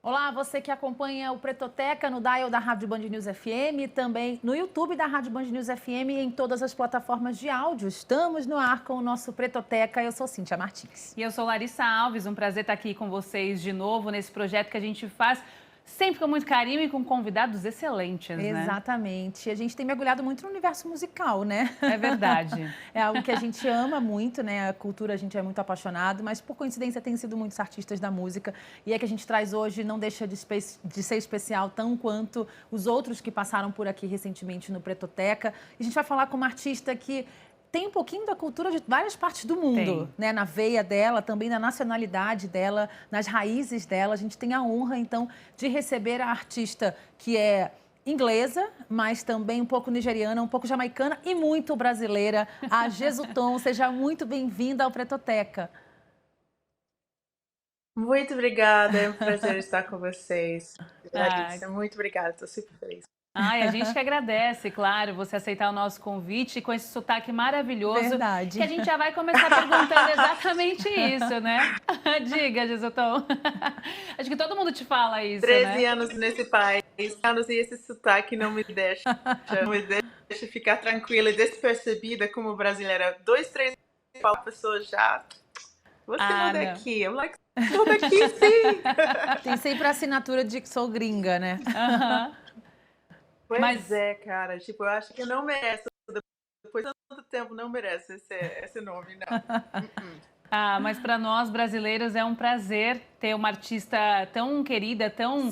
Olá, você que acompanha o Pretoteca no dial da Rádio Band News FM, também no YouTube da Rádio Band News FM e em todas as plataformas de áudio. Estamos no ar com o nosso Pretoteca. Eu sou Cíntia Martins. E eu sou Larissa Alves, um prazer estar aqui com vocês de novo nesse projeto que a gente faz sempre com muito carinho e com convidados excelentes, né? Exatamente. A gente tem mergulhado muito no universo musical, né? É verdade. É algo que a gente ama muito, né? A cultura a gente é muito apaixonado, mas por coincidência tem sido muitos artistas da música. E é que a gente traz hoje não deixa de ser especial tão quanto os outros que passaram por aqui recentemente no Pretoteca. E a gente vai falar com uma artista que tem um pouquinho da cultura de várias partes do mundo, né? Na veia dela, também na nacionalidade dela, nas raízes dela. A gente tem a honra, então, de receber a artista que é inglesa, mas também um pouco nigeriana, um pouco jamaicana e muito brasileira, a Jesutom. Seja muito bem-vinda ao Pretoteca. Muito obrigada, é um prazer estar com vocês. Larissa, muito obrigada, estou super feliz. Ai, a gente que agradece, claro, você aceitar o nosso convite com esse sotaque maravilhoso. Verdade. Que a gente já vai começar perguntando exatamente isso, né? Diga, Jesutom. Acho que todo mundo te fala isso, 13 né? anos nesse país, anos e esse sotaque não me deixa ficar tranquila e despercebida como brasileira. 2, 3 pessoas já. Você não é daqui. I'm like, sou daqui sim. Tem sempre a assinatura de que sou gringa, né? Pois é, cara. Tipo, eu acho que não merece. Depois de tanto tempo, não merece esse nome, não. Ah, mas para nós brasileiros é um prazer ter uma artista tão querida, tão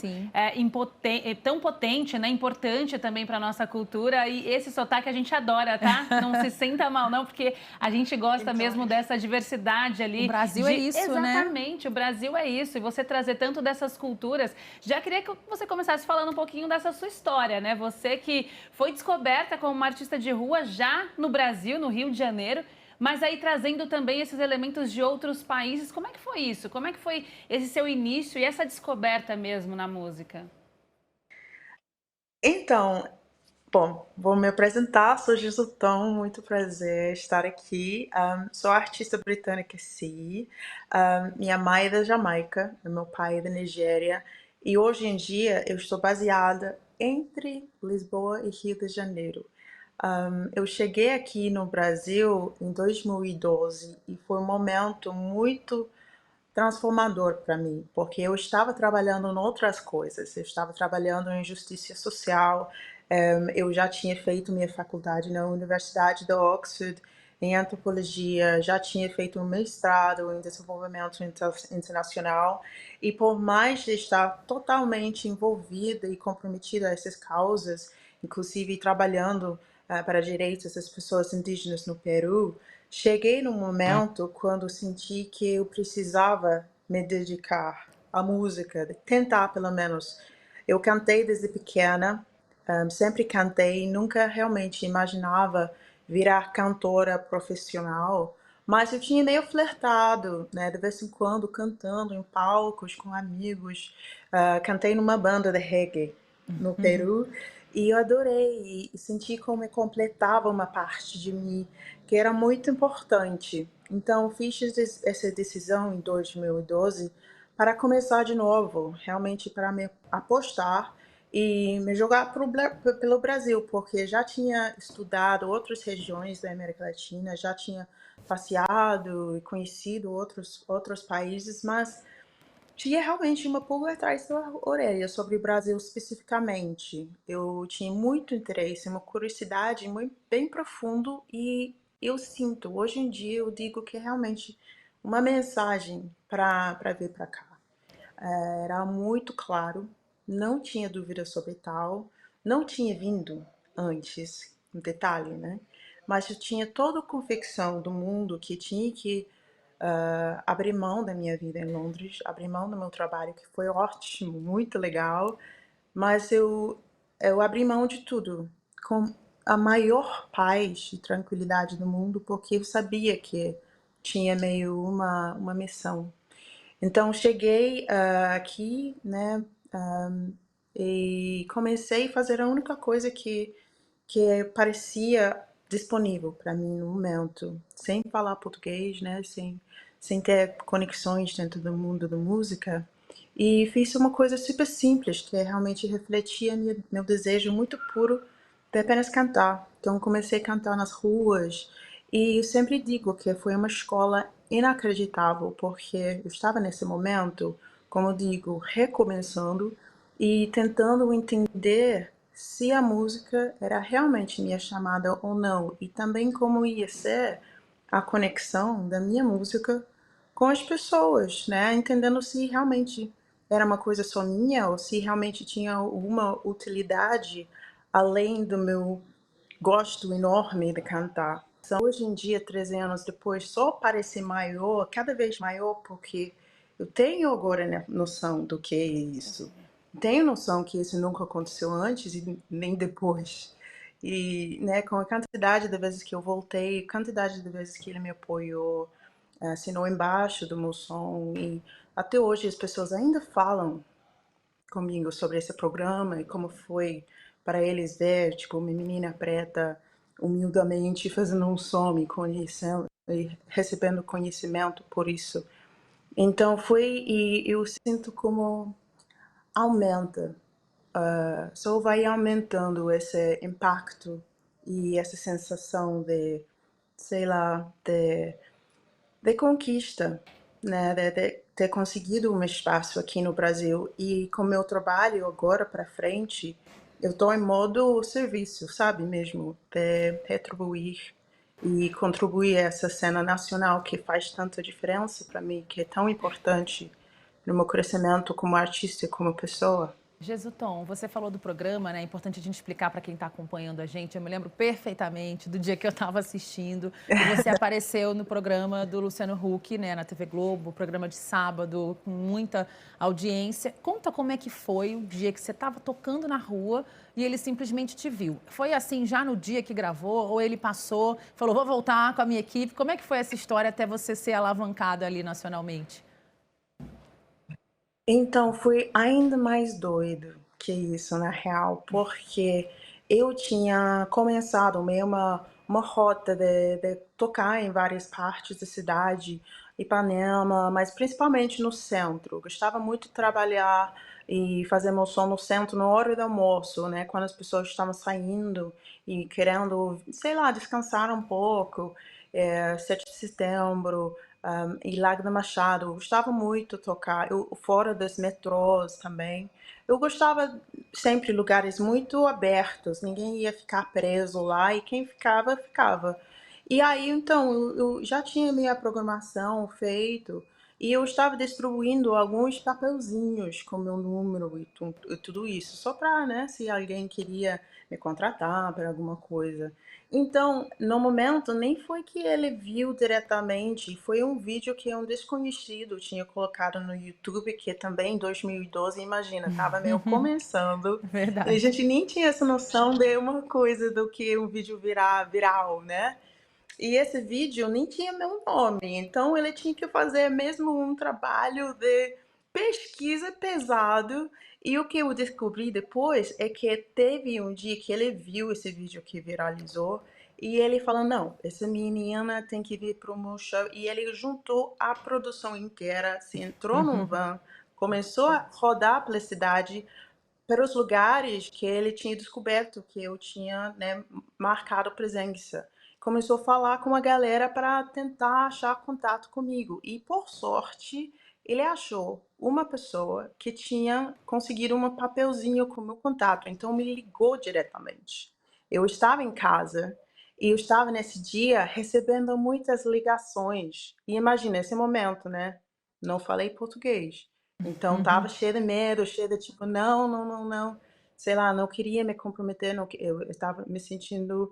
tão potente, né? Importante também para nossa cultura. E esse sotaque a gente adora, tá? Não se sinta mal, não, porque a gente gosta mesmo dessa diversidade ali. O Brasil é isso, né? Exatamente, o Brasil é isso. E você trazer tanto dessas culturas. Já queria que você começasse falando um pouquinho dessa sua história, né? Você que foi descoberta como uma artista de rua já no Brasil, no Rio de Janeiro. Mas aí trazendo também esses elementos de outros países, como é que foi isso? Como é que foi esse seu início e essa descoberta mesmo na música? Então, bom, vou me apresentar, sou Jesutom, muito prazer estar aqui. Sou artista britânica, sim. Minha mãe é da Jamaica, meu pai é da Nigéria. E hoje em dia eu estou baseada entre Lisboa e Rio de Janeiro. Eu cheguei aqui no Brasil em 2012 e foi um momento muito transformador para mim, porque eu estava trabalhando em outras coisas, eu estava trabalhando em justiça social, eu já tinha feito minha faculdade na Universidade de Oxford em antropologia, já tinha feito um mestrado em desenvolvimento internacional e por mais de estar totalmente envolvida e comprometida a essas causas, inclusive trabalhando para direitos das pessoas indígenas no Peru, cheguei num momento quando senti que eu precisava me dedicar à música, tentar pelo menos. Eu cantei desde pequena, sempre cantei, nunca realmente imaginava virar cantora profissional, mas eu tinha meio flertado, né, de vez em quando cantando em palcos com amigos. Cantei numa banda de reggae no Peru e eu adorei e senti como eu completava uma parte de mim que era muito importante. Então, fiz essa decisão em 2012 para começar de novo, realmente para me apostar e me jogar pelo Brasil, porque já tinha estudado outras regiões da América Latina, já tinha passeado e conhecido outros países, mas tinha realmente uma pulga atrás da orelha sobre o Brasil especificamente. Eu tinha muito interesse, uma curiosidade muito, bem profundo e eu sinto, hoje em dia eu digo que é realmente uma mensagem para vir para cá. Era muito claro, não tinha dúvida sobre tal, não tinha vindo antes, um detalhe, né? Mas eu tinha toda a convicção do mundo que tinha que abrir mão da minha vida em Londres, abrir mão do meu trabalho, que foi ótimo, muito legal, mas eu abri mão de tudo, com a maior paz e tranquilidade do mundo, porque eu sabia que tinha meio uma missão. Então, cheguei aqui, né, e comecei a fazer a única coisa que parecia disponível para mim no momento, sem falar português, né, sem ter conexões dentro do mundo da música. e fiz uma coisa super simples, que é realmente refletia meu desejo muito puro de apenas cantar. Então comecei a cantar nas ruas e eu sempre digo que foi uma escola inacreditável, porque eu estava nesse momento, como eu digo, recomeçando e tentando entender se a música era realmente minha chamada ou não, e também como ia ser a conexão da minha música com as pessoas, né? Entendendo se realmente era uma coisa só minha ou se realmente tinha alguma utilidade além do meu gosto enorme de cantar. Então, hoje em dia, 13 anos depois, só parece maior, cada vez maior, porque eu tenho agora né, noção do que é isso. Tenho noção que isso nunca aconteceu antes e nem depois. E né, com a quantidade de vezes que eu voltei, a quantidade de vezes que ele me apoiou, assinou embaixo do meu som, e até hoje as pessoas ainda falam comigo sobre esse programa e como foi para eles ver, tipo, uma menina preta humildemente fazendo um som e conhecendo e recebendo conhecimento por isso. Então foi e eu sinto como aumenta, só vai aumentando esse impacto e essa sensação de, sei lá, de conquista, né, de ter conseguido um espaço aqui no Brasil. E com meu trabalho agora para frente, eu estou em modo serviço, sabe mesmo, de retribuir e contribuir a essa cena nacional que faz tanta diferença para mim, que é tão importante no meu crescimento como artista e como pessoa. Jesutom, você falou do programa, né? É importante a gente explicar para quem está acompanhando a gente. Eu me lembro perfeitamente do dia que eu estava assistindo e você apareceu no programa do Luciano Huck, né, na TV Globo, programa de sábado, com muita audiência. Conta como é que foi o dia que você estava tocando na rua e ele simplesmente te viu. Foi assim já no dia que gravou ou ele passou, falou, vou voltar com a minha equipe? Como é que foi essa história até você ser alavancada ali nacionalmente? Então, foi ainda mais doido que isso, na real, porque eu tinha começado meio uma rota de tocar em várias partes da cidade, Ipanema, mas principalmente no centro. Eu gostava muito de trabalhar e fazer meu som no centro na hora do almoço, né? Quando as pessoas estavam saindo e querendo, sei lá, descansar um pouco. 7 de setembro, e Lágrima Machado. Eu gostava muito de tocar, eu, fora dos metrôs também. Eu gostava sempre de lugares muito abertos, ninguém ia ficar preso lá e quem ficava, ficava. E aí, então, eu já tinha minha programação feito e eu estava distribuindo alguns papelzinhos com meu número e tudo isso, só para, né, se alguém queria me contratar para alguma coisa. Então, no momento, nem foi que ele viu diretamente, foi um vídeo que um desconhecido tinha colocado no YouTube, que também em 2012, imagina, estava meio começando, e a Verdade. gente nem tinha essa noção de uma coisa do que um vídeo virar viral, né? E esse vídeo nem tinha meu nome, então ele tinha que fazer mesmo um trabalho de pesquisa pesado. E o que eu descobri depois é que teve um dia que ele viu esse vídeo que viralizou e ele falou: não, essa menina tem que vir para o meu show. E ele juntou a produção inteira, se entrou num van, começou a rodar pela cidade, para os lugares que ele tinha descoberto que eu tinha, né, marcado presença. Começou a falar com a galera para tentar achar contato comigo. E, por sorte, ele achou uma pessoa que tinha conseguido um papelzinho com o meu contato. Então, me ligou diretamente. Eu estava em casa e eu estava nesse dia recebendo muitas ligações. E imagina esse momento, né? Não falei português. Então tava cheia de medo, cheia de tipo, não, não, não, não. Sei lá, não queria me comprometer, não, eu estava me sentindo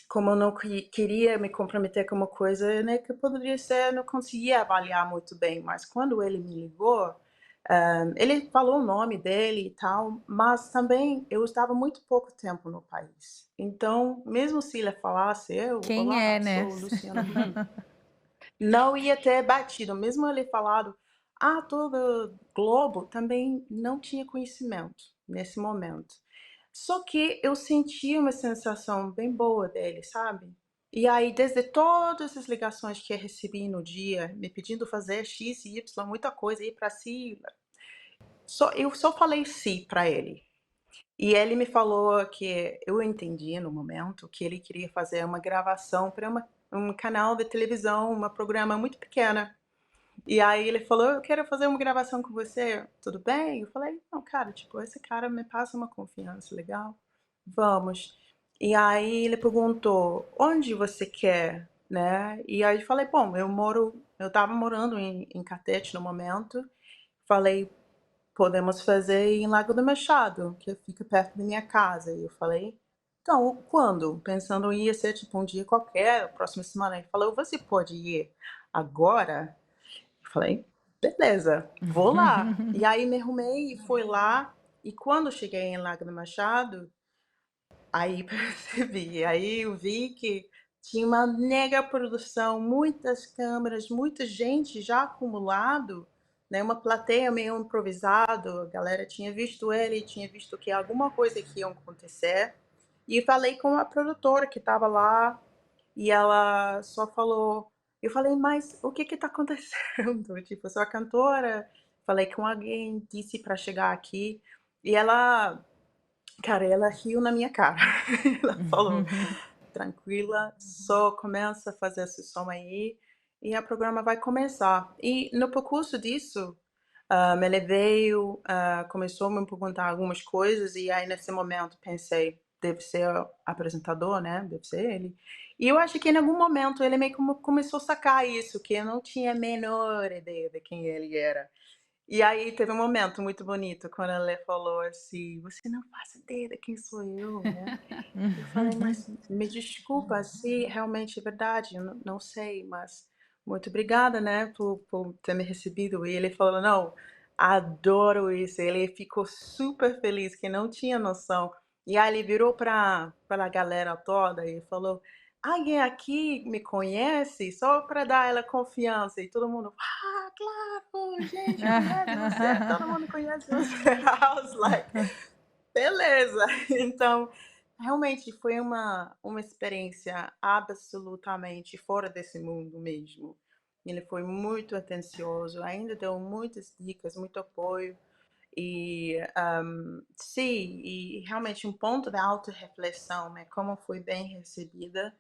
como eu não queria me comprometer com uma coisa, né, que poderia ser, não conseguia avaliar muito bem. Mas quando ele me ligou, ele falou o nome dele e tal, mas também eu estava muito pouco tempo no país. Então, mesmo se ele falasse, eu, Quem olá, é, né? sou Luciana Huck, não ia ter batido, mesmo ele falado, todo Globo também não tinha conhecimento nesse momento. Só que eu senti uma sensação bem boa dele, sabe? E aí, desde todas as ligações que eu recebi no dia, me pedindo fazer X e Y, muita coisa, ir para cima, eu só falei sim para ele. E ele me falou que eu entendi no momento que ele queria fazer uma gravação para um canal de televisão, uma programa muito pequena. E aí ele falou: "Eu quero fazer uma gravação com você, tudo bem?" Eu falei: "Não, cara, tipo, esse cara me passa uma confiança legal, vamos". E aí ele perguntou: "Onde você quer?", né. E aí eu falei: "Bom, eu estava morando em Catete no momento", falei: "Podemos fazer em Lago do Machado, que fica perto da minha casa". E eu falei: "Então, quando?", pensando ia ser tipo um dia qualquer, próxima semana. Ele falou: "Você pode ir agora?". Eu falei: "Beleza, vou lá". E aí me arrumei e fui lá, e quando cheguei em Lago do Machado, aí percebi, aí eu vi que tinha uma mega produção, muitas câmeras, muita gente já acumulado, né, uma plateia meio improvisado, a galera tinha visto ele, tinha visto que alguma coisa que ia acontecer, e falei com a produtora que estava lá, e ela só falou, eu falei: "Mas o que que tá acontecendo?" Tipo, eu sou a cantora, falei com alguém, disse para chegar aqui, e ela, cara, ela riu na minha cara. Ela falou: "Tranquila, só começa a fazer esse som aí e o programa vai começar". E no percurso disso, ele veio, começou a me perguntar algumas coisas e aí nesse momento pensei: "Deve ser o apresentador, né, deve ser ele". E eu acho que em algum momento ele meio como começou a sacar isso, que eu não tinha a menor ideia de quem ele era. E aí teve um momento muito bonito quando ela falou assim: "Você não faz ideia de quem sou eu, né". Eu falei: "Mas me desculpa, se realmente é verdade, eu não sei, mas muito obrigada, né, por ter me recebido". E ele falou: "Não, adoro isso". Ele ficou super feliz, que não tinha noção. E aí ele virou pra galera toda e falou: "Alguém aqui me conhece?", só para dar ela confiança. E todo mundo: "Ah, claro, gente conhece você, todo mundo conhece você". I was like: "Beleza". Então, realmente foi uma experiência absolutamente fora desse mundo mesmo. Ele foi muito atencioso, ainda deu muitas dicas, muito apoio e, sim, e realmente um ponto da autorreflexão, né, como fui bem recebida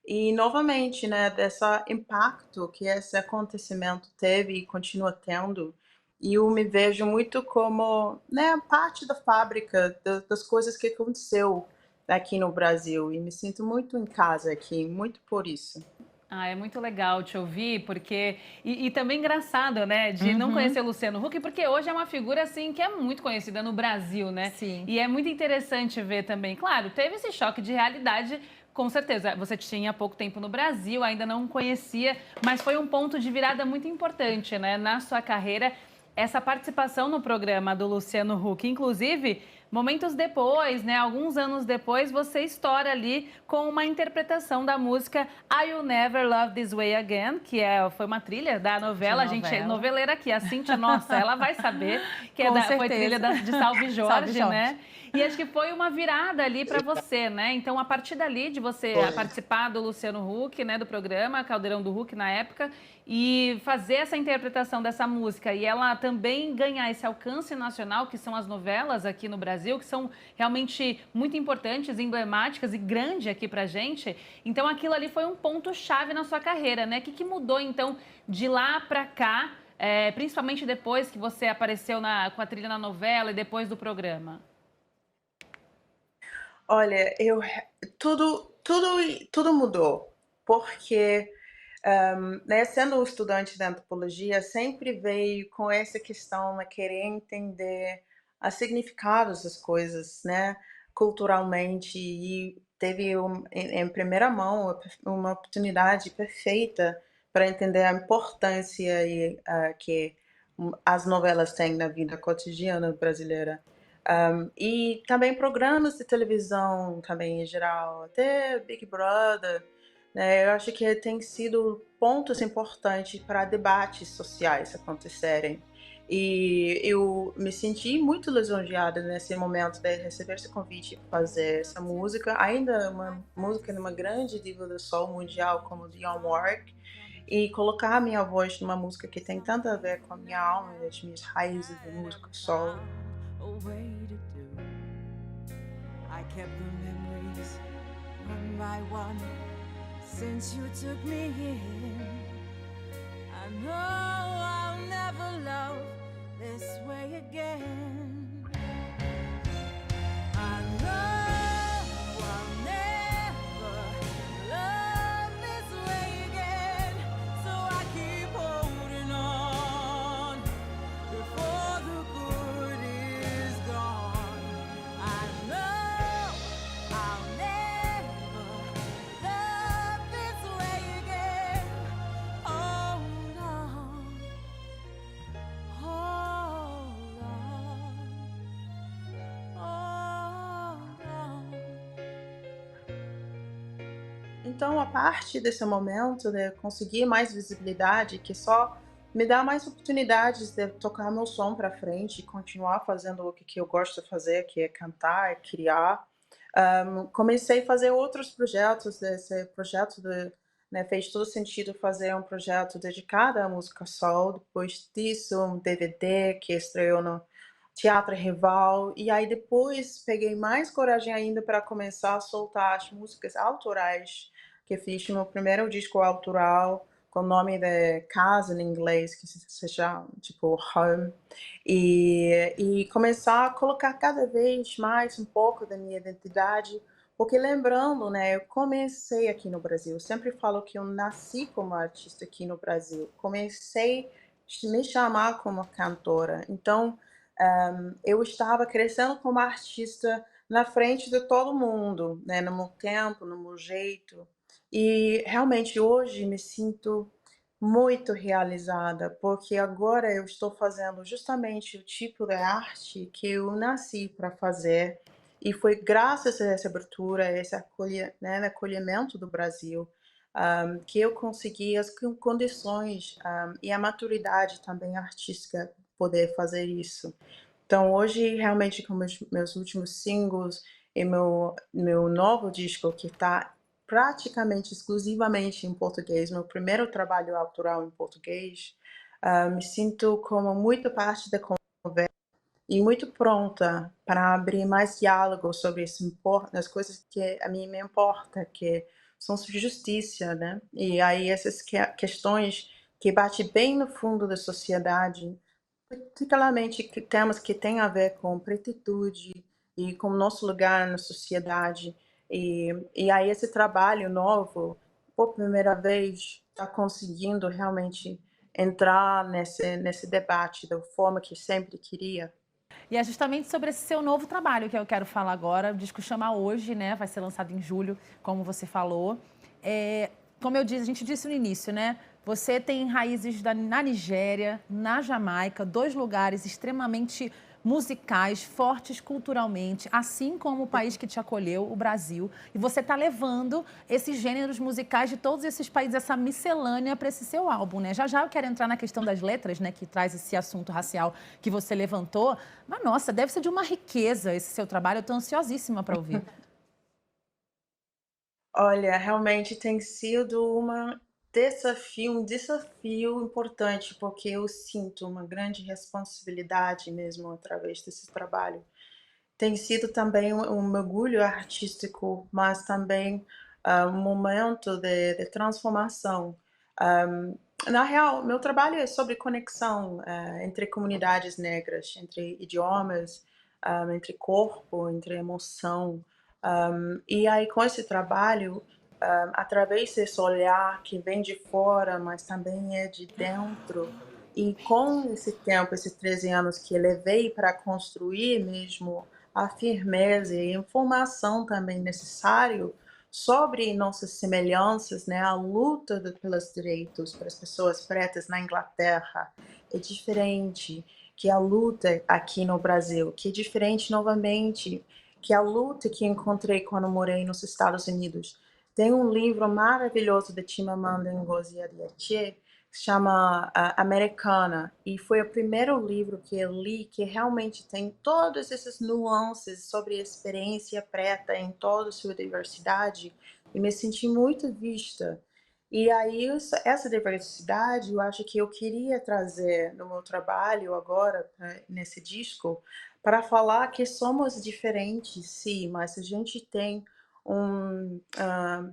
e novamente, né, dessa impacto que esse acontecimento teve e continua tendo, e eu me vejo muito como, né, parte da fábrica das coisas que aconteceu aqui no Brasil e me sinto muito em casa aqui, muito por isso. Ah, é muito legal te ouvir, porque. E também engraçado, né? De não Uhum, conhecer o Luciano Huck, porque hoje é uma figura, assim, que é muito conhecida no Brasil, né? sim. E é muito interessante ver também. Claro, teve esse choque de realidade, com certeza. Você tinha pouco tempo no Brasil, ainda não conhecia, mas foi um ponto de virada muito importante, né? Na sua carreira, essa participação no programa do Luciano Huck. Inclusive, momentos depois, né, alguns anos depois, você estoura ali com uma interpretação da música I Will Never Love This Way Again, que foi uma trilha da De novela. A gente, novela. noveleira aqui, a Cíntia, nossa, ela vai saber que Com foi trilha certeza. de Salve Salve, Jorge, Jorge. né? E acho que foi uma virada ali para você, né? Então, a partir dali de você Foi. participar do Luciano Huck, né, do programa Caldeirão do Huck na época, e fazer essa interpretação dessa música e ela também ganhar esse alcance nacional, que são as novelas aqui no Brasil, que são realmente muito importantes, emblemáticas e grande aqui pra gente. Então, aquilo ali foi um ponto-chave na sua carreira, né? O que mudou, então, de lá pra cá, principalmente depois que você apareceu com a trilha na novela e depois do programa? Olha, tudo mudou, porque, né, sendo um estudante de antropologia, sempre veio com essa questão de querer entender os significados das coisas, né, culturalmente, e teve em primeira mão uma oportunidade perfeita para entender a importância que as novelas têm na vida cotidiana brasileira. E também programas de televisão também em geral, até Big Brother, né, eu acho que tem sido pontos importantes para debates sociais acontecerem. E eu me senti muito lisonjeada nesse momento de receber esse convite para fazer essa música, ainda uma música de uma grande diva do soul mundial como Dionne Warwick, e colocar a minha voz numa música que tem tanto a ver com a minha alma e as minhas raízes de música soul. A way to do. I kept the memories one by one since you took me in. I know I'll never love this way again. I know I'll never love this way again. So I keep holding on before the good is gone. I know I'll never love this way again. Hold on, hold on, hold on. Então, a parte desse momento, né, conseguir mais visibilidade, que só me dá mais oportunidades de tocar meu som para frente e continuar fazendo o que eu gosto de fazer, que é cantar, é criar. Comecei a fazer outros projetos, esse projeto né, fez todo sentido fazer um projeto dedicado à música soul. Depois disso, um DVD que estreou no Teatro Rival, e aí depois peguei mais coragem ainda para começar a soltar as músicas autorais que fiz no meu primeiro disco autoral, com o nome de casa em inglês, que se chama tipo Home, e começar a colocar cada vez mais um pouco da minha identidade, porque lembrando, né, eu comecei aqui no Brasil, eu sempre falo que eu nasci como artista aqui no Brasil, comecei a me chamar como cantora, então eu estava crescendo como artista na frente de todo mundo, né, no meu tempo, no meu jeito. E realmente hoje me sinto muito realizada, porque agora eu estou fazendo justamente o tipo de arte que eu nasci para fazer. E foi graças a essa abertura, a esse né, acolhimento do Brasil, que eu consegui as condições, e a maturidade também artística poder fazer isso. Então hoje, realmente, com meus últimos singles e meu novo disco, que está praticamente exclusivamente em português, meu primeiro trabalho autoral em português, me sinto como muito parte da conversa e muito pronta para abrir mais diálogo sobre as coisas que a mim me importa, que são justiça, né? E aí essas questões que batem bem no fundo da sociedade, particularmente que temas que têm a ver com pretitude e com o nosso lugar na sociedade. E aí esse trabalho novo, por primeira vez, está conseguindo realmente entrar nesse debate da forma que sempre queria. E é justamente sobre esse seu novo trabalho que eu quero falar agora. O disco chama Hoje, né? Vai ser lançado em julho, como você falou. Como eu disse, a gente disse no início, né? Você tem raízes na Nigéria, na Jamaica, dois lugares extremamente musicais, fortes culturalmente, assim como o país que te acolheu, o Brasil. E você está levando esses gêneros musicais de todos esses países, essa miscelânea para esse seu álbum, né? Já já eu quero entrar na questão das letras, né, que traz esse assunto racial que você levantou. Mas, nossa, deve ser de uma riqueza esse seu trabalho. Eu estou ansiosíssima para ouvir. Olha, realmente tem sido um desafio importante, porque eu sinto uma grande responsabilidade mesmo através desse trabalho. Tem sido também um mergulho artístico, mas também um momento de transformação. Na real, meu trabalho é sobre conexão entre comunidades negras, entre idiomas, entre corpo, entre emoção. E aí, com esse trabalho, através desse olhar que vem de fora, mas também é de dentro, e com esse tempo, esses 13 anos que eu levei para construir mesmo a firmeza e a informação também necessário sobre nossas semelhanças, né? A luta pelos direitos para as pessoas pretas na Inglaterra é diferente que a luta aqui no Brasil, que é diferente novamente que a luta que encontrei quando morei nos Estados Unidos. Tem um livro maravilhoso de Chimamanda Ngozi Adichie, que se chama Americana, e foi o primeiro livro que eu li que realmente tem todas essas nuances sobre a experiência preta em toda a sua diversidade, e me senti muito vista. E aí essa diversidade eu acho que eu queria trazer no meu trabalho agora, nesse disco, para falar que somos diferentes, sim, mas a gente tem um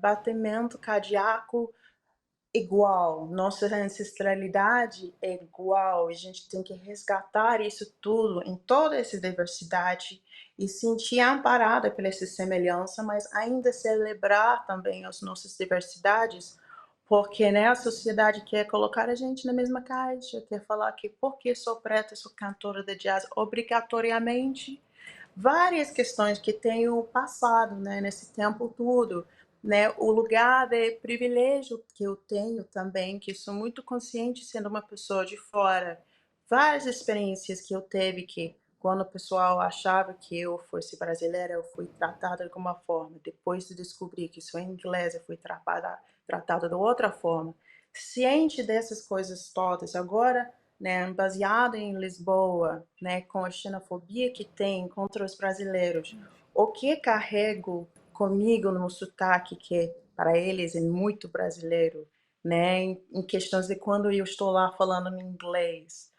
batimento cardíaco igual, nossa ancestralidade é igual, a gente tem que resgatar isso tudo em toda essa diversidade e sentir amparada pela essa semelhança, mas ainda celebrar também as nossas diversidades, porque, né, a sociedade quer colocar a gente na mesma caixa, quer falar que porque sou preta, sou cantora de jazz obrigatoriamente, várias questões que tenho passado, né, nesse tempo todo, né, o lugar de privilégio que eu tenho também, que sou muito consciente sendo uma pessoa de fora, várias experiências que eu teve que quando o pessoal achava que eu fosse brasileira, eu fui tratada de alguma forma. Depois de descobrir que sou inglesa, eu fui tratada de outra forma. Ciente dessas coisas todas, agora, né, baseado em Lisboa, né, com a xenofobia que tem contra os brasileiros, o que carrego comigo no sotaque, que para eles é muito brasileiro, né, em questões de quando eu estou lá falando em inglês,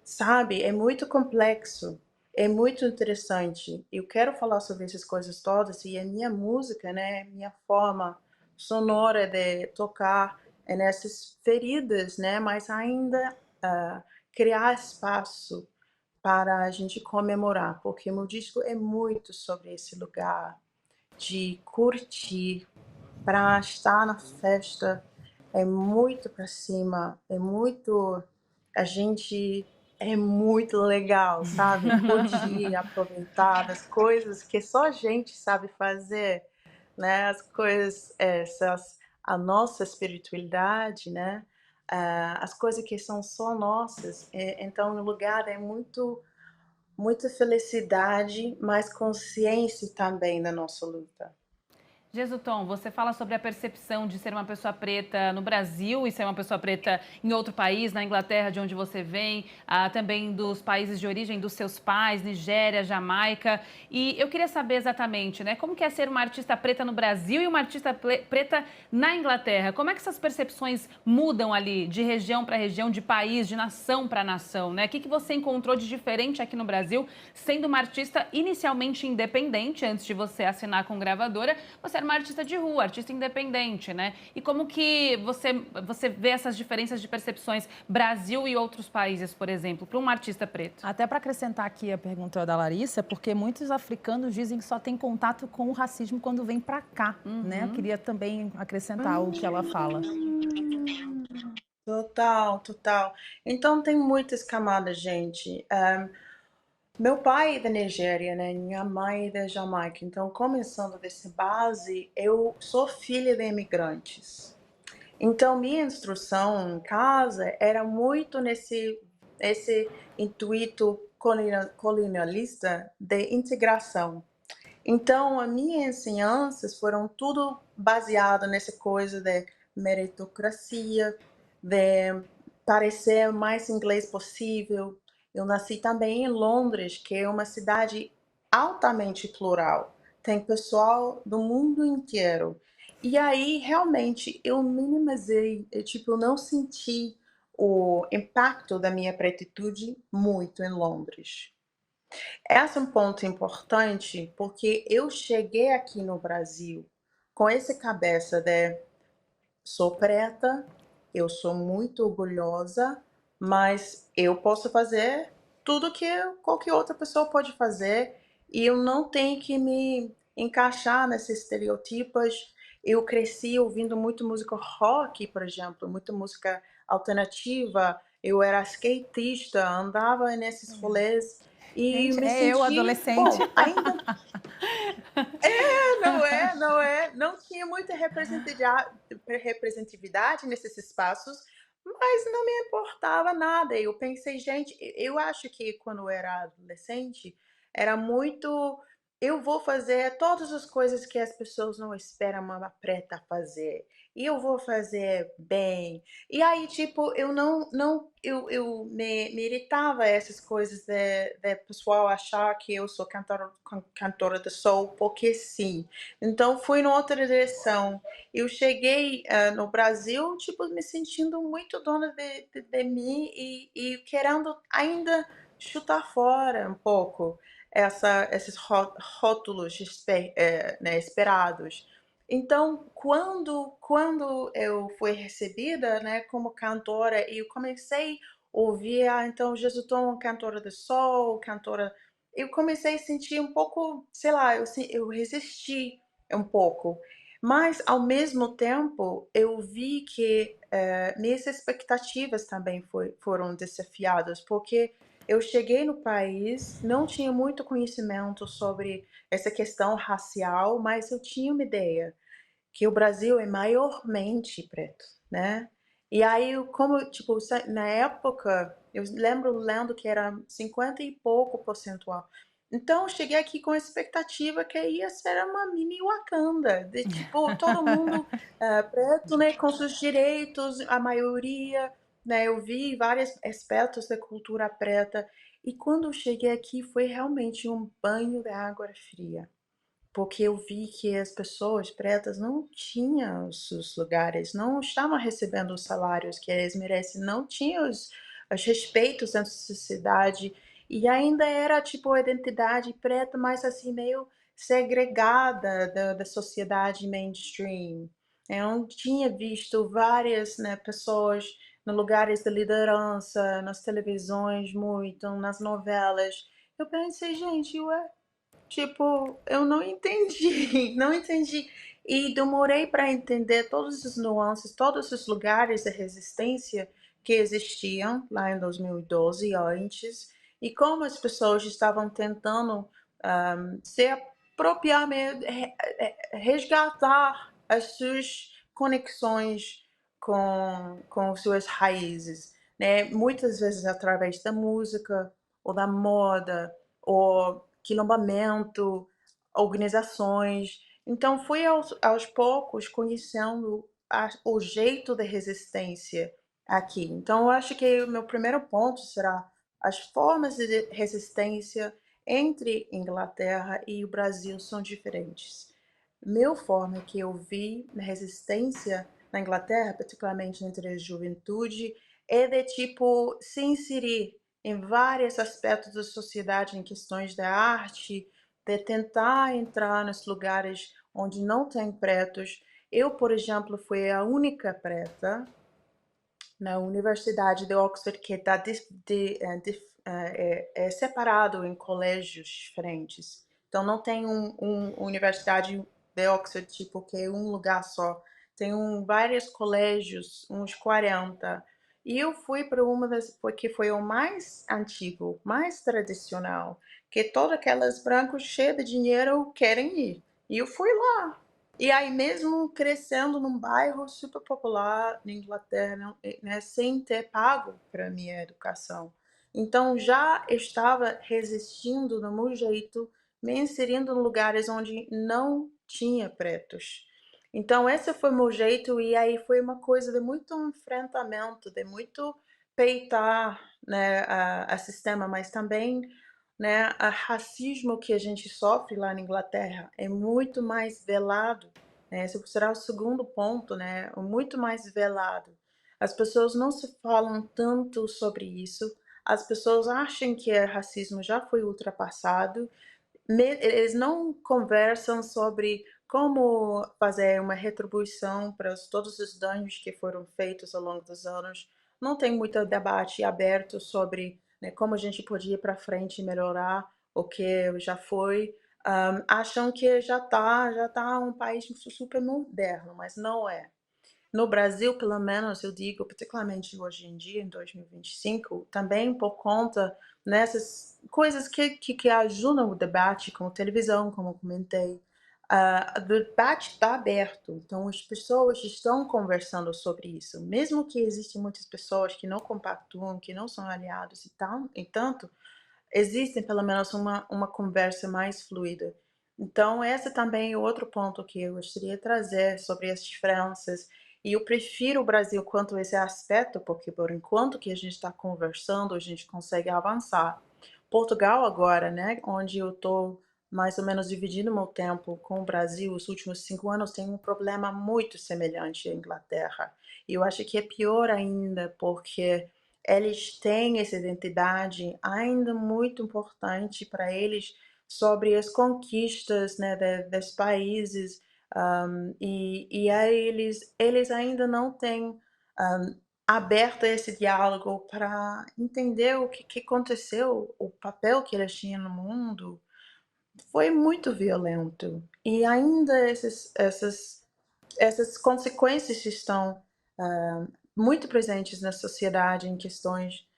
sabe, é muito complexo, é muito interessante. Eu quero falar sobre essas coisas todas e a minha música, né, minha forma sonora de tocar é nessas feridas, né, mas ainda criar espaço para a gente comemorar, porque meu disco é muito sobre esse lugar de curtir, para estar na festa, é muito para cima, é muito a gente é muito legal, sabe, curtir, aproveitar das coisas que só a gente sabe fazer, né, as coisas essas a nossa espiritualidade, né, as coisas que são só nossas, então o lugar é muita felicidade, mas consciência também da nossa luta. Jesutom, você fala sobre a percepção de ser uma pessoa preta no Brasil e ser uma pessoa preta em outro país, na Inglaterra, de onde você vem, também dos países de origem dos seus pais, Nigéria, Jamaica. E eu queria saber exatamente, né, como que é ser uma artista preta no Brasil e uma artista preta na Inglaterra? Como é que essas percepções mudam ali de região para região, de país, de nação para nação, né? O que você encontrou de diferente aqui no Brasil, sendo uma artista inicialmente independente, antes de você assinar com gravadora, você era uma artista de rua, artista independente, né? E como que você vê essas diferenças de percepções Brasil e outros países, por exemplo, para um artista preto? Até para acrescentar aqui a pergunta da Larissa, porque muitos africanos dizem que só tem contato com o racismo quando vem para cá, né? Eu queria também acrescentar o que ela fala. Total, total. Então tem muitas camadas, gente. Meu pai é da Nigéria, né? Minha mãe é da Jamaica. Então, começando dessa base, eu sou filha de imigrantes. Então, minha instrução em casa era muito nesse esse intuito colonialista de integração. Então, as minhas ensinanças foram tudo baseado nessa coisa de meritocracia, de parecer o mais inglês possível. Eu nasci também em Londres, que é uma cidade altamente plural. Tem pessoal do mundo inteiro. E aí, realmente, eu minimizei, tipo, eu não senti o impacto da minha pretitude muito em Londres. Esse é um ponto importante, porque eu cheguei aqui no Brasil com essa cabeça de sou preta, eu sou muito orgulhosa, mas eu posso fazer tudo que qualquer outra pessoa pode fazer e eu não tenho que me encaixar nesses estereotipos. Eu cresci ouvindo muito música rock, por exemplo, muita música alternativa. Eu era skatista, andava nesses rolês e Gente, me é eu, senti, adolescente. bom, ainda não tinha muita representatividade nesses espaços, mas não me importava nada. Eu pensei, gente, eu acho que quando eu era adolescente, era muito. eu vou fazer todas as coisas que as pessoas não esperam uma preta fazer. E eu vou fazer bem. E aí, tipo, eu não eu me irritava essas coisas de pessoal achar que eu sou cantora de soul, porque sim. Então fui numa outra direção. Eu cheguei, no Brasil, tipo, me sentindo muito dona de mim e querendo ainda chutar fora um pouco esses rótulos né, esperados. Então, quando eu fui recebida, né, como cantora, e eu comecei a ouvir, então, Jesus é uma cantora de soul, cantora. Eu comecei a sentir um pouco, sei lá, eu resisti um pouco. Mas, ao mesmo tempo, eu vi que minhas expectativas também foram desafiadas, porque eu cheguei no país, não tinha muito conhecimento sobre essa questão racial, mas eu tinha uma ideia que o Brasil é maiormente preto, né? E aí, como, tipo, na época, eu lembro lendo que era 50 e pouco percentual. Então, eu cheguei aqui com a expectativa que ia ser uma mini Wakanda, de tipo, todo mundo preto, né, com seus direitos, a maioria, né? Eu vi vários aspectos da cultura preta. E quando eu cheguei aqui, foi realmente um banho de água fria, porque eu vi que as pessoas pretas não tinham os seus lugares, não estavam recebendo os salários que eles merecem, não tinham os respeitos da sociedade, e ainda era tipo a identidade preta, mas assim meio segregada da sociedade mainstream. Eu não tinha visto várias, né, pessoas nos lugares de liderança, nas televisões muito, nas novelas. Eu pensei, gente, ué, tipo, eu não entendi, não entendi. E demorei para entender todas as nuances, todos os lugares de resistência que existiam lá em 2012 e antes, e como as pessoas estavam tentando se apropriar, resgatar as suas conexões com suas raízes, né? Muitas vezes através da música, ou da moda, ou quilombamento, organizações. Então, fui aos poucos conhecendo o jeito de resistência aqui. Então, eu acho que o meu primeiro ponto será as formas de resistência entre Inglaterra e o Brasil são diferentes. Meu forma que eu vi na resistência na Inglaterra, particularmente entre a juventude, é de tipo se inserir em vários aspectos da sociedade, em questões da arte, de tentar entrar nos lugares onde não tem pretos. Eu, por exemplo, fui a única preta na Universidade de Oxford que está é separado em colégios diferentes. Então, não tem uma universidade de Oxford, tipo, que é um lugar só. Tem vários colégios, uns 40. E eu fui para uma das, porque foi o mais antigo, mais tradicional, que todos aqueles brancos cheios de dinheiro querem ir. E eu fui lá. E aí, mesmo crescendo num bairro super popular na Inglaterra, né, sem ter pago para minha educação. Então, já estava resistindo no meu jeito, me inserindo em lugares onde não tinha pretos. Então, esse foi o meu jeito, e aí foi uma coisa de muito enfrentamento, de muito peitar, né, a sistema, mas também, né, o racismo que a gente sofre lá na Inglaterra é muito mais velado, né? Esse será o segundo ponto, né? Muito mais velado. As pessoas não se falam tanto sobre isso. As pessoas acham que o racismo já foi ultrapassado. Eles não conversam sobre como fazer uma retribuição para todos os danos que foram feitos ao longo dos anos. Não tem muito debate aberto sobre, né, como a gente podia ir para frente e melhorar o que já foi. Acham que já tá um país super moderno, mas não é. No Brasil, pelo menos, eu digo, particularmente hoje em dia, em 2025, também por conta nessas coisas que ajudam o debate, como televisão, como eu comentei, o debate está aberto, então as pessoas estão conversando sobre isso. Mesmo que existem muitas pessoas que não compactuam, que não são aliados e tal, entanto, existem pelo menos uma conversa mais fluida. Então, esse também é outro ponto que eu gostaria de trazer sobre as diferenças. E eu prefiro o Brasil quanto a esse aspecto, porque por enquanto que a gente está conversando, a gente consegue avançar. Portugal agora, né, onde eu estou mais ou menos dividindo meu tempo com o Brasil, os últimos 5 anos, tem um problema muito semelhante à Inglaterra. E eu acho que é pior ainda, porque eles têm essa identidade ainda muito importante para eles sobre as conquistas, né, dos países, e aí eles ainda não têm aberto esse diálogo para entender o que aconteceu, o papel que eles tinham no mundo. Foi muito violento. E ainda essas consequências estão muito presentes na sociedade em questões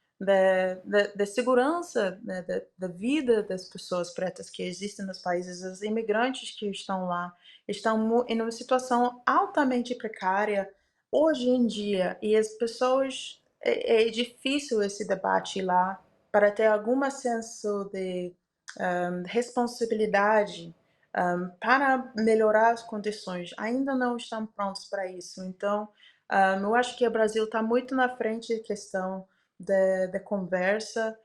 da segurança, né, da vida das pessoas pretas que existem nos países, os imigrantes que estão lá, estão em uma situação altamente precária hoje em dia, e as pessoas, é difícil esse debate lá para ter algum senso de responsabilidade para melhorar as condições. Ainda não estão prontos para isso. Então, eu acho que o Brasil está muito na frente da questão da conversa,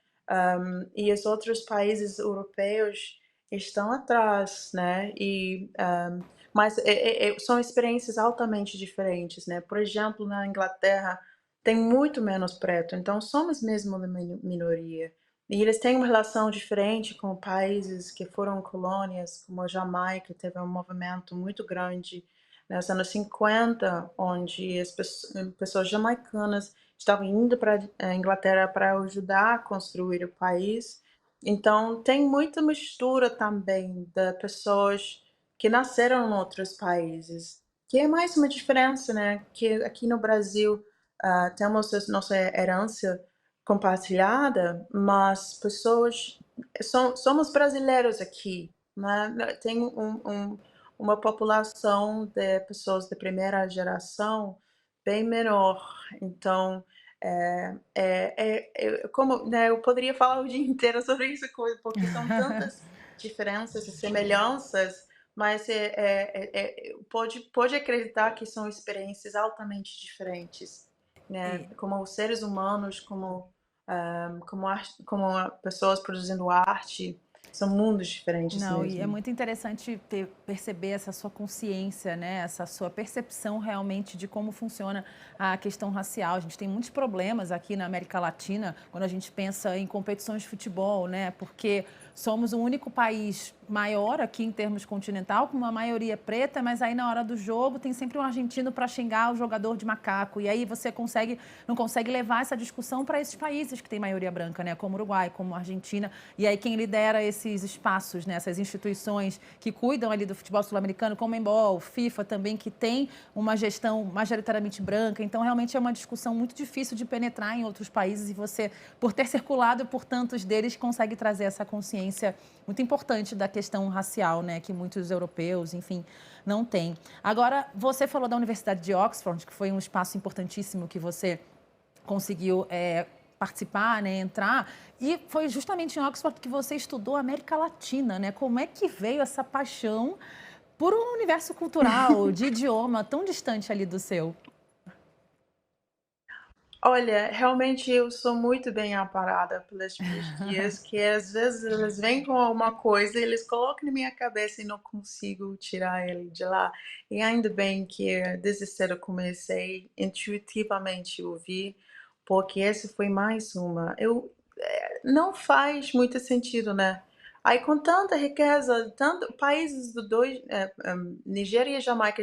e os outros países europeus estão atrás, né? Mas são experiências altamente diferentes, né? Por exemplo, na Inglaterra tem muito menos preto, então somos mesmo uma minoria. E eles têm uma relação diferente com países que foram colônias, como a Jamaica, teve um movimento muito grande nos anos 50, onde as pessoas jamaicanas estavam indo para a Inglaterra para ajudar a construir o país. Então, tem muita mistura também de pessoas que nasceram em outros países, que é mais uma diferença, né? Que aqui no Brasil temos a nossa herança compartilhada, mas pessoas somos brasileiros aqui, né? Tem uma população de pessoas de primeira geração bem menor, então como, né, eu poderia falar o dia inteiro sobre isso, porque são tantas diferenças e semelhanças, mas pode acreditar que são experiências altamente diferentes, né? E, Como seres humanos, como pessoas produzindo arte, são mundos diferentes Não, e é mesmo. muito interessante perceber essa sua consciência, né? Essa sua percepção realmente de como funciona a questão racial. A gente tem muitos problemas aqui na América Latina quando a gente pensa em competições de futebol, né? Porque somos o único país maior aqui em termos continental, com uma maioria preta, mas aí na hora do jogo tem sempre um argentino para xingar o jogador de macaco. E aí você não consegue levar essa discussão para esses países que têm maioria branca, né? Como Uruguai, como Argentina. E aí quem lidera esses espaços, né? Essas instituições que cuidam ali do futebol sul-americano, como o Embol, FIFA também, que tem uma gestão majoritariamente branca. Então, realmente é uma discussão muito difícil de penetrar em outros países e você, por ter circulado por tantos deles, consegue trazer essa consciência muito importante da questão racial, né? Que muitos europeus, enfim, não têm. Agora, você falou da Universidade de Oxford, que foi um espaço importantíssimo que você conseguiu participar, né, entrar, e foi justamente em Oxford que você estudou América Latina, né? Como é que veio essa paixão por um universo cultural, de idioma tão distante ali do seu? Olha, realmente eu sou muito bem amparada pelas minhas tias, que às vezes eles vêm com alguma coisa e eles colocam na minha cabeça e não consigo tirar ele de lá. E ainda bem que desde cedo eu comecei intuitivamente a ouvir, porque essa foi mais uma. Não faz muito sentido, né? Aí com tanta riqueza, tanto países do dois, Nigéria e Jamaica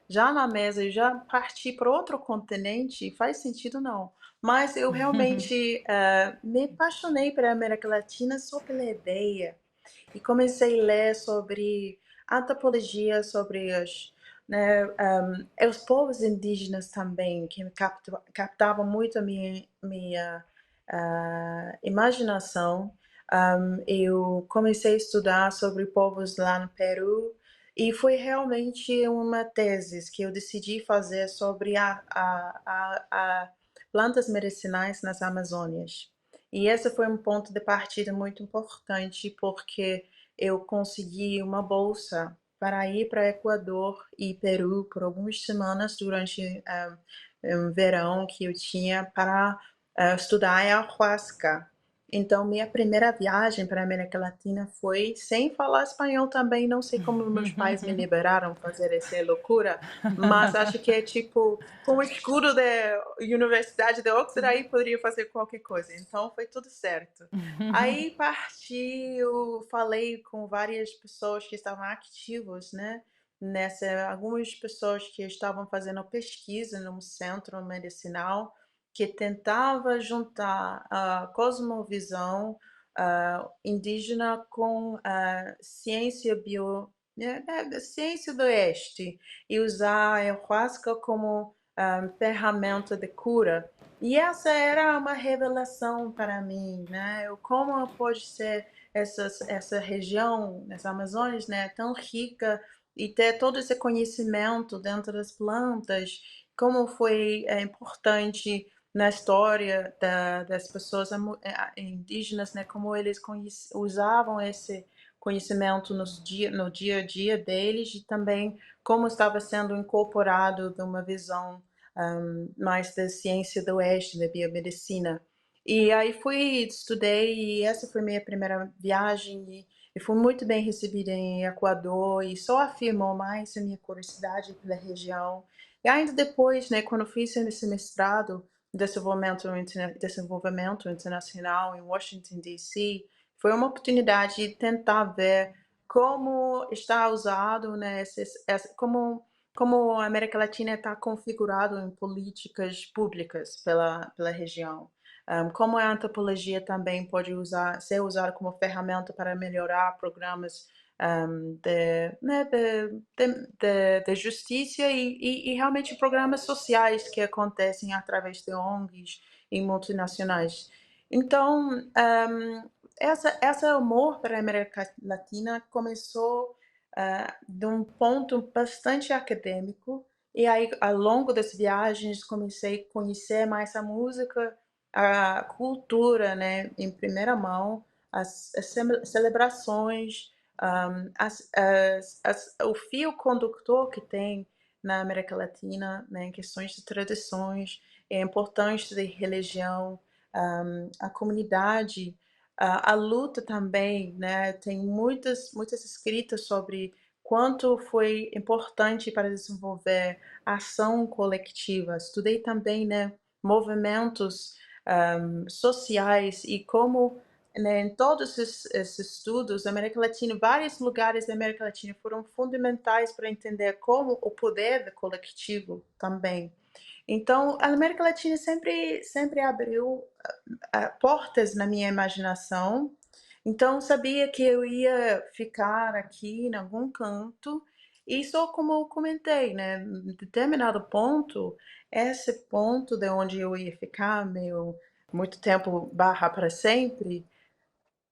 já na mesa e já partir para outro continente, faz sentido não. Mas eu realmente me apaixonei pela América Latina só pela ideia e comecei a ler sobre antropologia, sobre os povos indígenas também, que me captavam muito a minha imaginação. Eu comecei a estudar sobre povos lá no Peru e foi realmente uma tese que eu decidi fazer sobre a plantas medicinais nas Amazônias. E esse foi um ponto de partida muito importante, porque eu consegui uma bolsa para ir para Equador e Peru por algumas semanas durante um verão que eu tinha para estudar ayahuasca. Então, minha primeira viagem para a América Latina foi sem falar espanhol também. Não sei como meus pais me liberaram fazer essa loucura, mas acho que é tipo, com o escudo da Universidade de Oxford, aí poderia fazer qualquer coisa. Então, foi tudo certo. Aí parti, eu falei com várias pessoas que estavam ativas, né? Algumas pessoas que estavam fazendo pesquisa num centro medicinal que tentava juntar a cosmovisão indígena com a ciência ciência do oeste e usar a ayahuasca como ferramenta de cura. E essa era uma revelação para mim, né? Como pode ser essa região, essa Amazônia, né, tão rica e ter todo esse conhecimento dentro das plantas, como foi importante na história das pessoas indígenas, né, como eles usavam esse conhecimento no dia a dia deles e também como estava sendo incorporado de uma visão mais da ciência do oeste, da biomedicina. E aí estudei, e essa foi minha primeira viagem, e fui muito bem recebida em Equador, e só afirmou mais a minha curiosidade pela região. E ainda depois, né, quando fiz esse mestrado, desenvolvimento internacional em Washington, D.C., foi uma oportunidade de tentar ver como está usado, né, como a América Latina está configurado em políticas públicas pela região. Como a antropologia também pode ser usada como ferramenta para melhorar programas de justiça e realmente programas sociais que acontecem através de ONGs e multinacionais. Então, esse amor para a América Latina começou de um ponto bastante acadêmico, e aí, ao longo das viagens, comecei a conhecer mais a música, a cultura, né, em primeira mão, as celebrações, o fio condutor que tem na América Latina, né, em questões de tradições, é importante de religião, a comunidade, a luta também, né, tem muitas escritas sobre quanto foi importante para desenvolver a ação coletiva. Estudei também, né, movimentos sociais e como, né, em todos esses estudos, a América Latina, vários lugares da América Latina foram fundamentais para entender como o poder coletivo também. Então, a América Latina sempre abriu portas na minha imaginação. Então, sabia que eu ia ficar aqui em algum canto. E só como eu comentei, né, em determinado ponto, esse ponto de onde eu ia ficar, muito tempo barra para sempre,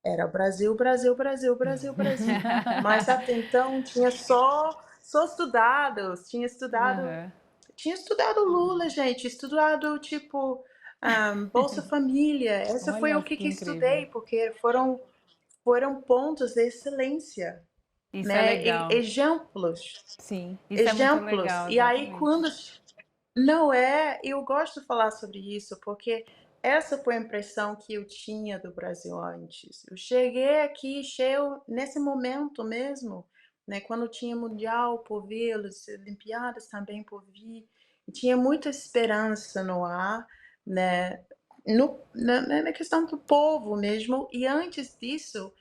era Brasil, Brasil, Brasil, Brasil, Brasil. Mas até então só estudados, Aham. tinha estudado Lula, gente, estudado tipo Bolsa Família. Essa foi Olha o que que incrível. estudei, porque foram pontos de excelência, Isso é né? legal. Exemplos, Sim. Isso é muito exemplos. legal, E aí exatamente. quando não é, eu gosto de falar sobre isso, porque essa foi a impressão que eu tinha do Brasil antes. Eu cheguei aqui cheio nesse momento mesmo, né, quando tinha Mundial por vir, as Olimpíadas também por vir, e tinha muita esperança no ar, né, na questão do povo mesmo, e antes disso,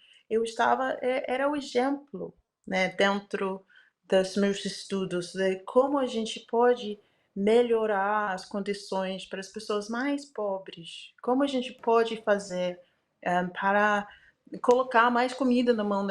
era o exemplo, né, dentro dos meus estudos, de como a gente pode melhorar as condições para as pessoas mais pobres. Como a gente pode fazer para colocar mais comida na mão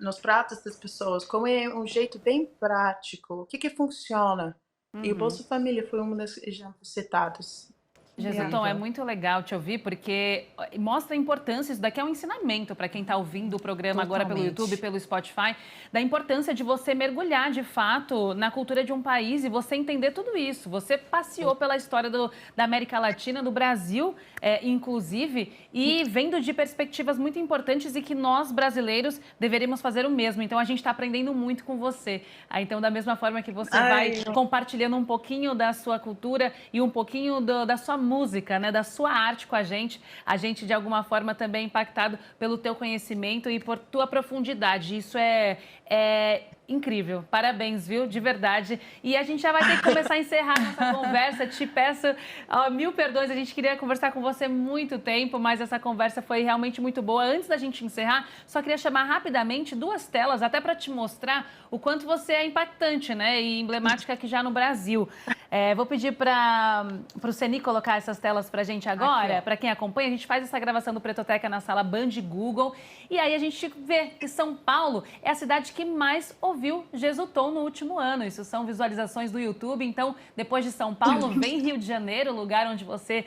nos pratos das pessoas? Como é um jeito bem prático? O que funciona? E o Uhum. Bolsa Família foi um dos exemplos citados. Jesutom, é muito legal te ouvir, porque mostra a importância, isso daqui é um ensinamento para quem está ouvindo o programa agora pelo YouTube, pelo Spotify, da importância de você mergulhar, de fato, na cultura de um país e você entender tudo isso. Você passeou pela história da América Latina, do Brasil, inclusive, e vendo de perspectivas muito importantes e que nós, brasileiros, deveríamos fazer o mesmo. Então, a gente está aprendendo muito com você. Então, da mesma forma que você vai compartilhando um pouquinho da sua cultura e um pouquinho da sua música, né, da sua arte com a gente de alguma forma também é impactado pelo teu conhecimento e por tua profundidade. Isso é incrível. Parabéns, viu? De verdade. E a gente já vai ter que começar a encerrar nossa conversa. Te peço mil perdões. A gente queria conversar com você há muito tempo, mas essa conversa foi realmente muito boa. Antes da gente encerrar, só queria chamar rapidamente 2 telas, até para te mostrar o quanto você é impactante, né? E emblemática aqui já no Brasil. Vou pedir para o Ceni colocar essas telas para a gente agora. Para quem acompanha, a gente faz essa gravação do Pretoteca na sala Band Google. E aí a gente vê que São Paulo é a cidade que mais ouviu Jesutom no último ano. Isso são visualizações do YouTube. Então, depois de São Paulo, vem Rio de Janeiro, lugar onde você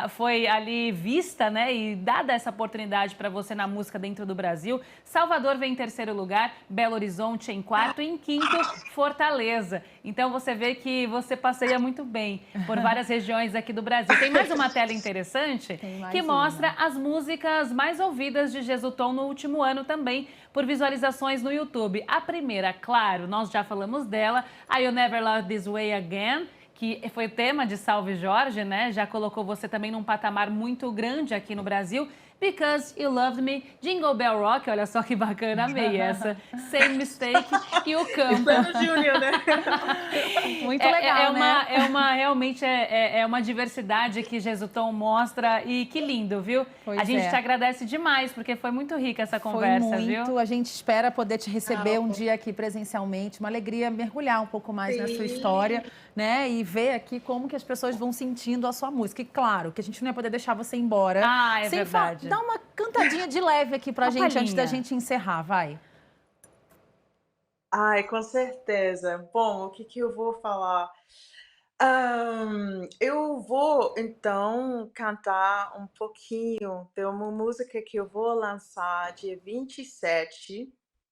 foi ali vista, né? E dada essa oportunidade para você na música dentro do Brasil. Salvador vem em 3º lugar, Belo Horizonte em 4º e em 5º, Fortaleza. Então, você vê que você passeia muito bem por várias regiões aqui do Brasil. Tem mais uma tela interessante que mostra as músicas mais ouvidas de Jesutom no último ano também, por visualizações no YouTube. A primeira, claro, nós já falamos dela, I'll Never Love This Way Again, que foi tema de Salve Jorge, né? Já colocou você também num patamar muito grande aqui no Brasil. Because You Loved Me, Jingle Bell Rock, olha só que bacana, amei essa. Same Mistake e o Campo. Júnior, né? Muito legal, né? Realmente é uma diversidade que Jesutom mostra e que lindo, viu? Pois a gente te agradece demais, porque foi muito rica essa conversa, foi muito. viu? A gente espera poder te receber um dia aqui presencialmente. Uma alegria mergulhar um pouco mais na sua história, né? E ver aqui como que as pessoas vão sentindo a sua música. E claro, que a gente não ia poder deixar você ir embora. É verdade. Dá uma cantadinha de leve aqui pra gente antes da gente encerrar, vai. Ai, com certeza. Bom, o que eu vou falar? Eu vou, então, cantar um pouquinho de uma música que eu vou lançar dia 27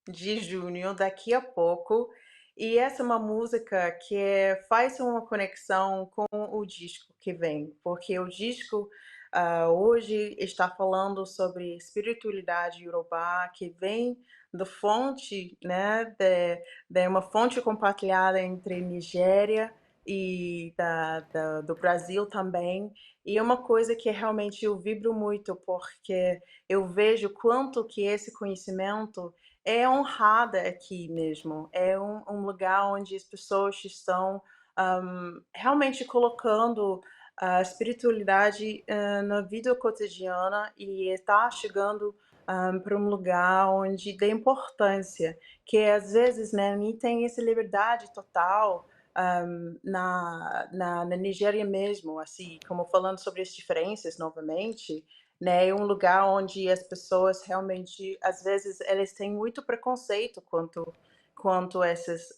de junho, daqui a pouco. E essa é uma música que faz uma conexão com o disco que vem, porque o disco hoje está falando sobre espiritualidade iorubá, que vem da fonte, né, de uma fonte compartilhada entre Nigéria e do Brasil também. E é uma coisa que realmente eu vibro muito, porque eu vejo quanto que esse conhecimento é honrado aqui mesmo. É um lugar onde as pessoas estão realmente colocando a espiritualidade na vida cotidiana e está chegando para um lugar onde dá importância, que às vezes, né, nem tem essa liberdade total na Nigéria mesmo, assim, como falando sobre as diferenças novamente, né, é um lugar onde as pessoas realmente, às vezes, elas têm muito preconceito quanto essas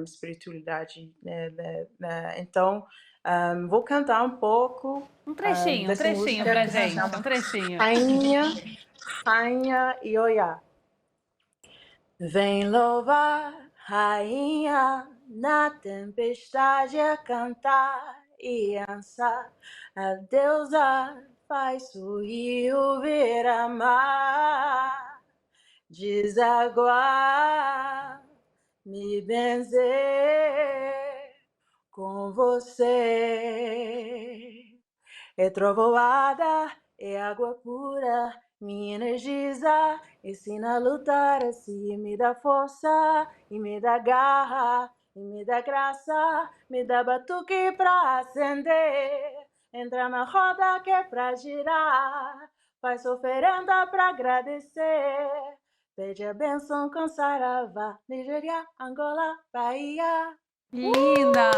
espiritualidade, né. Então, vou cantar um pouco Um trechinho dessa música pra que se gente, chama um trechinho. Rainha Ioiá. Vem louvar, rainha, na tempestade a cantar e ansar. A deusa faz o rio mar, desaguar, me benzer com você. É trovoada, é água pura, me energiza, ensina a lutar, assim me dá força, e me dá garra, e me dá graça, me dá batuque pra acender, entra na roda que é pra girar, faz oferenda pra agradecer, pede a benção com saravá, Nigéria, Angola, Bahia. Linda!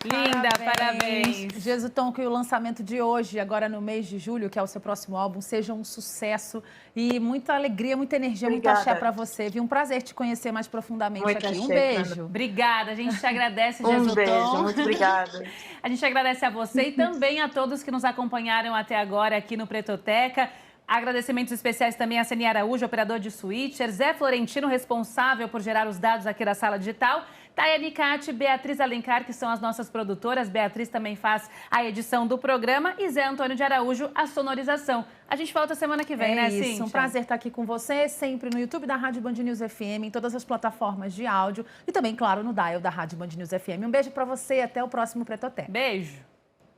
Linda, parabéns. Jesutom, que o lançamento de hoje, agora no mês de julho, que é o seu próximo álbum, seja um sucesso e muita alegria, muita energia, muito axé pra você. Viu? Um prazer te conhecer mais profundamente Muito aqui. Um axé, beijo. Fernanda. Obrigada, a gente te agradece, Jesutom. Beijo, muito obrigada. A gente agradece a você e também a todos que nos acompanharam até agora aqui no Pretoteca. Agradecimentos especiais também a Ceni Araújo, operador de switcher, Zé Florentino, responsável por gerar os dados aqui da sala digital, Tayane Cate, Beatriz Alencar, que são as nossas produtoras. Beatriz também faz a edição do programa e Zé Antônio de Araújo, a sonorização. A gente volta semana que vem, né, Cíntia? Um prazer estar aqui com você, sempre no YouTube da Rádio Band News FM, em todas as plataformas de áudio e também, claro, no dial da Rádio Band News FM. Um beijo para você e até o próximo Pretoteca. Beijo.